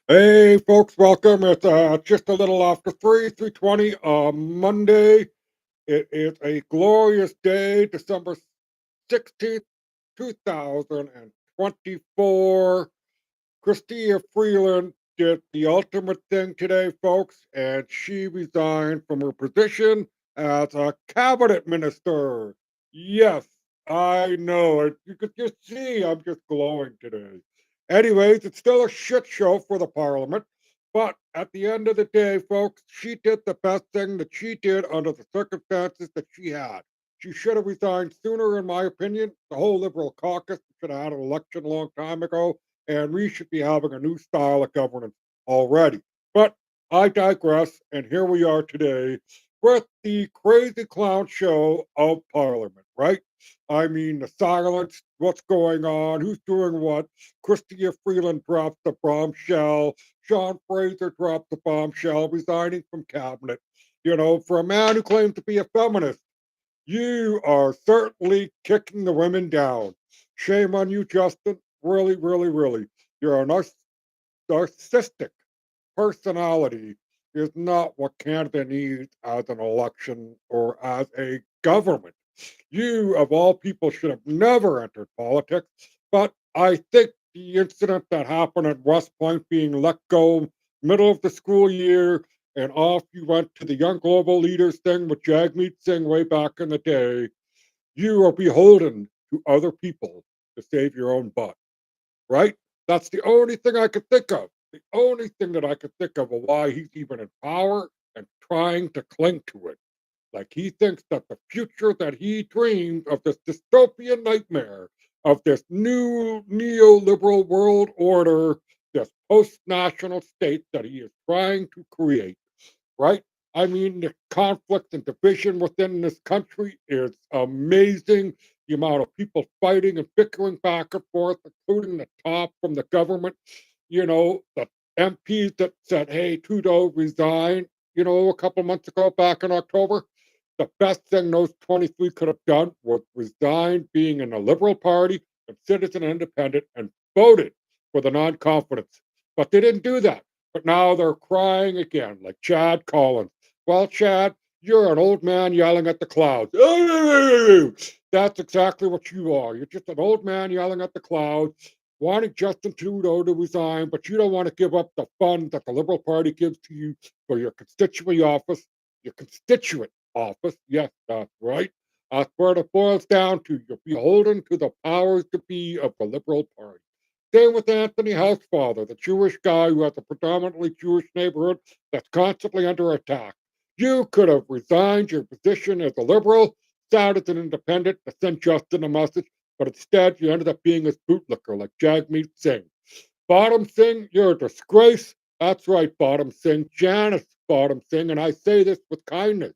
Hey, folks, welcome. It's just a little after 3:20 on Monday. It is a glorious day, December 16th, 2024. Christia Freeland did the ultimate thing today, folks, and she resigned from her position as a cabinet minister. Yes, I know. You could just see I'm just glowing today. Anyways, it's still a shit show for the parliament. But at the end of the day, folks, she did the best thing that she did under the circumstances that she had. She should have resigned sooner, in my opinion. The whole Liberal caucus should have had an election a long time ago, and we should be having a new style of governance already. But I digress, and here we are today with the crazy clown show of Parliament, right? I mean, the silence, what's going on, who's doing what. Christia Freeland drops the bombshell. Sean Fraser dropped the bombshell, resigning from cabinet. You know, for a man who claims to be a feminist, you are certainly kicking the women down. Shame on you, Justin. Really, really, really. You're a narcissistic personality is not what Canada needs as an election or as a government. You, of all people, should have never entered politics. But I think the incident that happened at West Point being let go middle of the school year and off you went to the Young Global Leaders thing with Jagmeet Singh way back in the day, you are beholden to other people to save your own butt, right? That's the only thing I could think of. The only thing that I could think of why he's even in power and trying to cling to it. Like he thinks that the future that he dreamed of, this dystopian nightmare of this new neoliberal world order, this post national state that he is trying to create, right? I mean, the conflict and division within this country is amazing. The amount of people fighting and bickering back and forth, including the top from the government. You know, the MPs that said, hey, Trudeau resign, a couple months ago back in October. The best thing those 23 could have done was resign being in the Liberal Party and Citizen Independent and voted for the non confidence. But they didn't do that. But now they're crying again, like Chad Collins. Well, Chad, you're an old man yelling at the clouds. That's exactly what you are. You're just an old man yelling at the clouds, wanting Justin Trudeau to resign, but you don't want to give up the fund that the Liberal Party gives to you for your constituent office. Yes, that's right. That's what it boils down to. You're beholden to the powers to be of the Liberal Party. Same with Anthony Housefather, the Jewish guy who has a predominantly Jewish neighborhood that's constantly under attack. You could have resigned your position as a liberal, sat as an independent to send Justin a message, but instead you ended up being his bootlicker like Jagmeet Singh. Bottom Singh, you're a disgrace. That's right, Bottom Singh. Janice Bottom Singh, and I say this with kindness.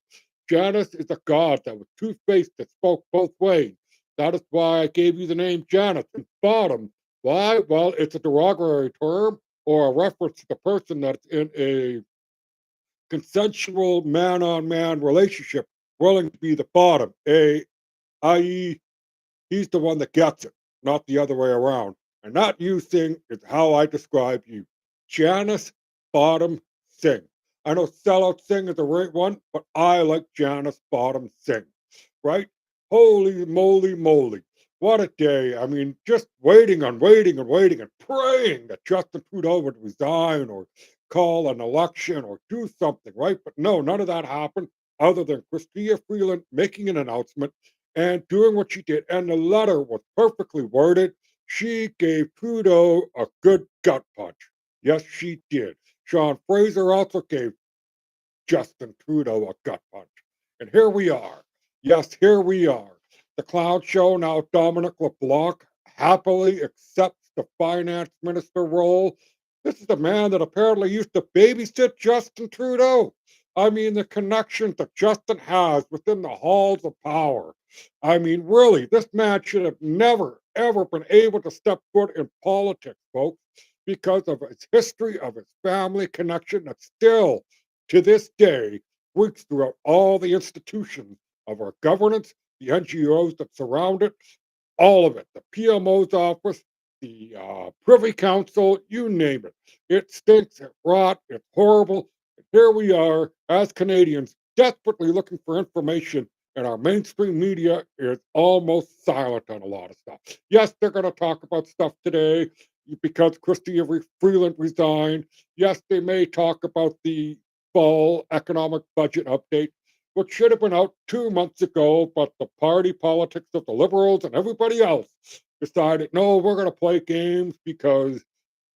Janice is a god that was two-faced that spoke both ways. That is why I gave you the name Janice. And Bottom, why? Well, it's a derogatory term or a reference to the person that's in a consensual man-on-man relationship, willing to be the bottom, i.e., he's the one that gets it, not the other way around. And that you Singh is how I describe you. Janice Bottom Singh. I know Sellout Singh is the right one, but I like Janice Bottom Singh, right? Holy moly moly. What a day. I mean, just waiting and waiting and waiting and praying that Justin Trudeau would resign or call an election or do something, right? But no, none of that happened other than Christia Freeland making an announcement and doing what she did. And the letter was perfectly worded. She gave Trudeau a good gut punch. Yes, she did. Sean Fraser also gave Justin Trudeau a gut punch. And here we are. Yes, here we are. The clown show now Dominic LeBlanc happily accepts the finance minister role. This is the man that apparently used to babysit Justin Trudeau. I mean, the connections that Justin has within the halls of power. I mean, really, this man should have never, ever been able to step foot in politics, folks, because of his history, of his family connection that still to this day works throughout all the institutions of our governance, the NGOs that surround it, all of it, the PMO's office. the Privy Council, you name it. It stinks, it rot, it's horrible. And here we are as Canadians desperately looking for information, and our mainstream media is almost silent on a lot of stuff. Yes, they're going to talk about stuff today because Freeland resigned. Yes, they may talk about the fall economic budget update, which should have been out 2 months ago, but the party politics of the Liberals and everybody else decided, no, we're going to play games because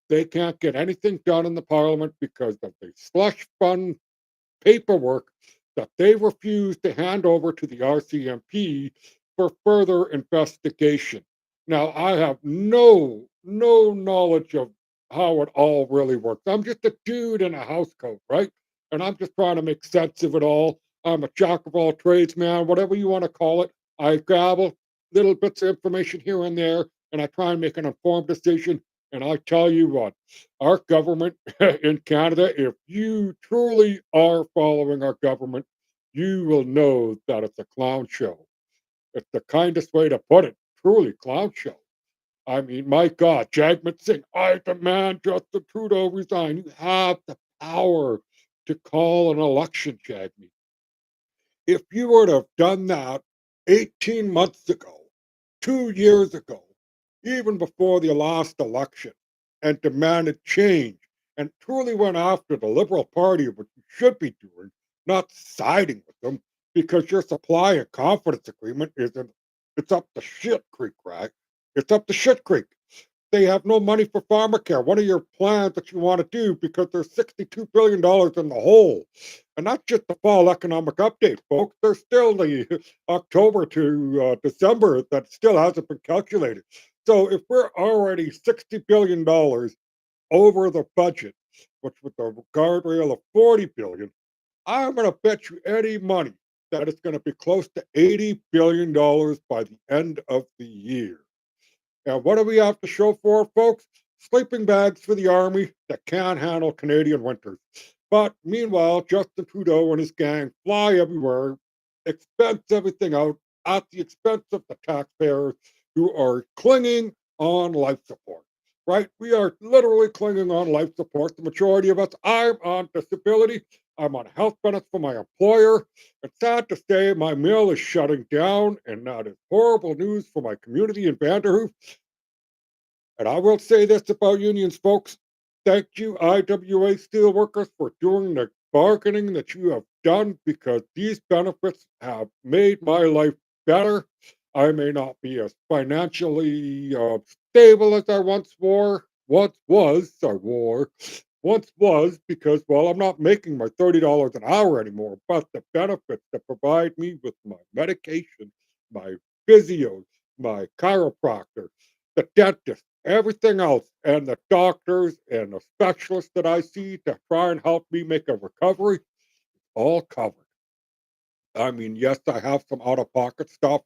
they can't get anything done in the parliament because of the slush fund paperwork that they refused to hand over to the RCMP for further investigation. Now, I have no knowledge of how it all really works. I'm just a dude in a house coat, right? And I'm just trying to make sense of it all. I'm a jack of all trades, man, whatever you want to call it. I gabble little bits of information here and there, and I try and make an informed decision. And I tell you what, our government in Canada, if you truly are following our government, you will know that it's a clown show. It's the kindest way to put it. Truly, clown show. I mean, my God, Jagmeet Singh, I demand Justin Trudeau resign. You have the power to call an election, Jagmeet. If you would have done that 18 months ago, 2 years ago, even before the last election, and demanded change and truly went after the Liberal Party, which you should be doing, not siding with them because your supply and confidence agreement isn't, it's up the shit creek, right? It's up the shit creek. They have no money for pharmacare. One of your plans that you want to do because there's $62 billion in the hole. And that's just the fall economic update, folks. There's still the October to December that still hasn't been calculated. So if we're already $60 billion over the budget, which with the guardrail of 40 billion, I'm going to bet you any money that it's going to be close to $80 billion by the end of the year. And what do we have to show for it, folks? Sleeping bags for the army that can't handle Canadian winters. But meanwhile, Justin Trudeau and his gang fly everywhere, expense everything out at the expense of the taxpayers who are clinging on life support. Right? We are literally clinging on life support. The majority of us, I'm on disability. I'm on health benefits from my employer. It's sad to say my mill is shutting down, and that is horrible news for my community in Vanderhoof. And I will say this about unions, folks. Thank you, IWA Steelworkers, for doing the bargaining that you have done because these benefits have made my life better. I may not be as financially stable as I once was because, well, I'm not making my $30 an hour anymore, but the benefits that provide me with my medication, my physio, my chiropractor, the dentist, everything else, and the doctors and the specialists that I see to try and help me make a recovery, all covered. I mean, yes, I have some out of pocket stuff.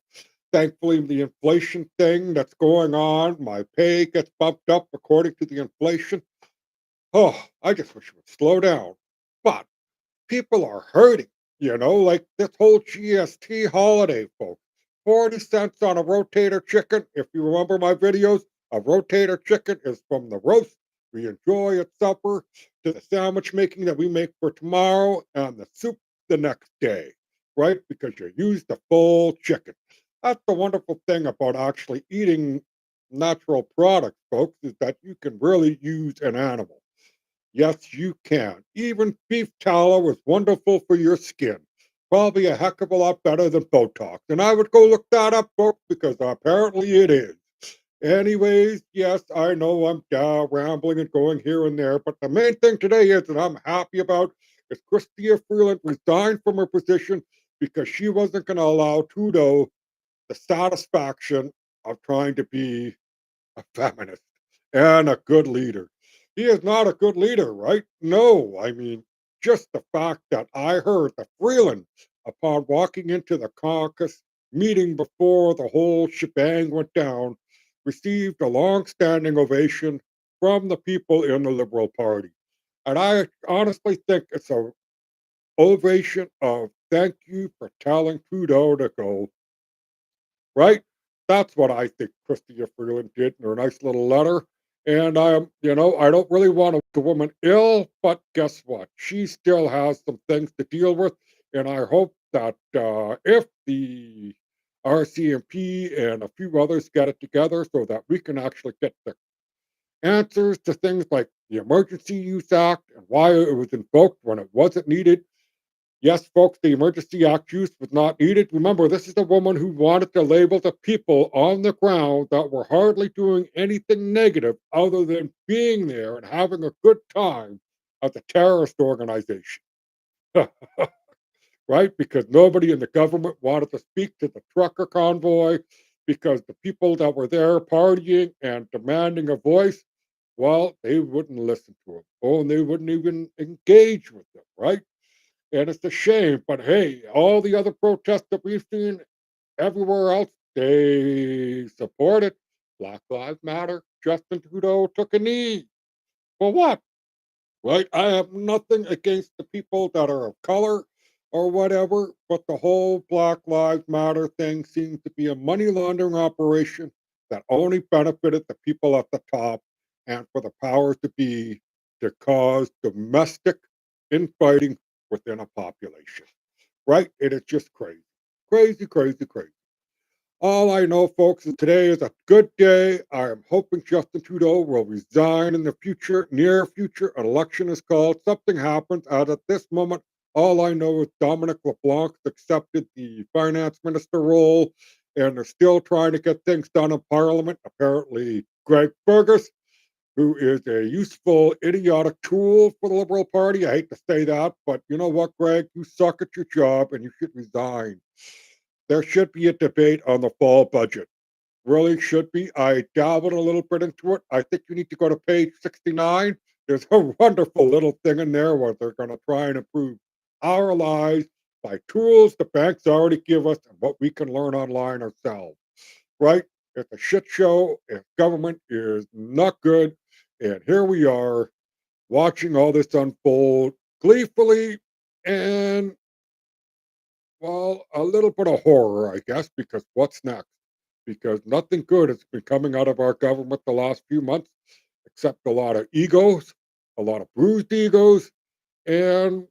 Thankfully, the inflation thing that's going on, my pay gets bumped up according to the inflation. Oh, I just wish it would slow down. But people are hurting, like this whole GST holiday, folks. 40 cents on a rotator chicken. If you remember my videos, a rotator chicken is from the roast we enjoy at supper to the sandwich making that we make for tomorrow and the soup the next day, right? Because you use the full chicken. That's the wonderful thing about actually eating natural products, folks, is that you can really use an animal. Yes, you can. Even beef tallow is wonderful for your skin. Probably a heck of a lot better than Botox. And I would go look that up, folks, because apparently it is. Anyways, yes, I know I'm rambling and going here and there, but the main thing today is that I'm happy about is Christia Freeland resigned from her position because she wasn't going to allow Trudeau the satisfaction of trying to be a feminist and a good leader. He is not a good leader, right? No, I mean, just the fact that I heard the Freeland, upon walking into the caucus meeting before the whole shebang went down, received a long standing ovation from the people in the Liberal Party. And I honestly think it's a ovation of thank you for telling Trudeau to go, right? That's what I think Christia Freeland did in her nice little letter. And I don't really want to make the woman ill, but guess what? She still has some things to deal with. And I hope that if the RCMP and a few others get it together so that we can actually get the answers to things like the Emergency Use Act and why it was invoked when it wasn't needed. Yes, folks, the Emergency Act use was not needed. Remember, this is a woman who wanted to label the people on the ground that were hardly doing anything negative other than being there and having a good time as a terrorist organization. Right? Because nobody in the government wanted to speak to the trucker convoy because the people that were there partying and demanding a voice, well, they wouldn't listen to them. Oh, and they wouldn't even engage with them, right? And it's a shame, but hey, all the other protests that we've seen everywhere else, they support it. Black Lives Matter. Justin Trudeau took a knee. For what? Right? I have nothing against the people that are of color or whatever, but the whole Black Lives Matter thing seems to be a money laundering operation that only benefited the people at the top and for the powers to be to cause domestic infighting within a population. Right? It is just crazy. Crazy, crazy, crazy. All I know, folks, is today is a good day. I am hoping Justin Trudeau will resign in the future, near future. An election is called. Something happens. As at this moment, all I know is Dominic LeBlanc accepted the finance minister role, and they're still trying to get things done in Parliament. Apparently, Greg Burgess, who is a useful, idiotic tool for the Liberal Party. I hate to say that, but you know what, Greg? You suck at your job and you should resign. There should be a debate on the fall budget. Really should be. I dabbled a little bit into it. I think you need to go to page 69. There's a wonderful little thing in there where they're going to try and improve our lives by tools the banks already give us and what we can learn online ourselves. Right? It's a shit show. If government is not good, and here we are watching all this unfold gleefully and well, a little bit of horror, I guess, because what's next? Because nothing good has been coming out of our government the last few months, except a lot of egos, a lot of bruised egos, and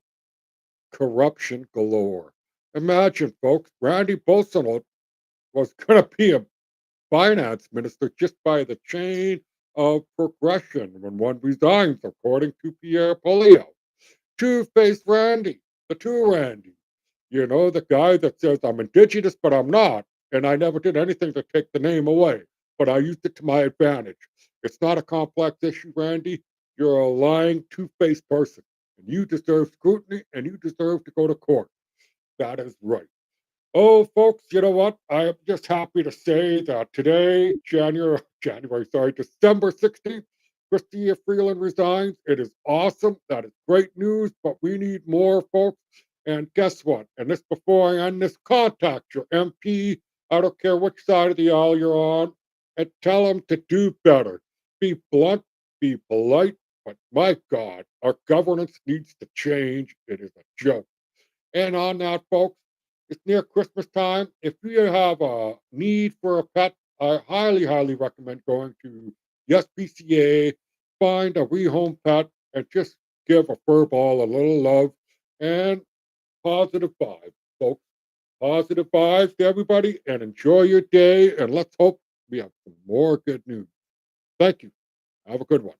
corruption galore. Imagine, folks, Randy Bolsonaro was going to be a finance minister just by the chain of progression when one resigns, according to Pierre Polio. Two-Faced Randy, the two Randy. You know, the guy that says, I'm indigenous, but I'm not. And I never did anything to take the name away, but I used it to my advantage. It's not a complex issue, Randy. You're a lying, two-faced person. And you deserve scrutiny and you deserve to go to court. That is right. Oh, folks, you know what? I am just happy to say that today, December 16th, Christia Freeland resigns. It is awesome. That is great news, but we need more, folks. And guess what? And this before I end this, contact your MP. I don't care which side of the aisle you're on, and tell them to do better. Be blunt, be polite, but my God, our governance needs to change. It is a joke. And on that, folks, it's near Christmas time. If you have a need for a pet, I highly, highly recommend going to Yes PCA, find a rehome pet, and just give a fur ball a little love and positive vibes, folks. Positive vibes to everybody, and enjoy your day. And let's hope we have some more good news. Thank you. Have a good one.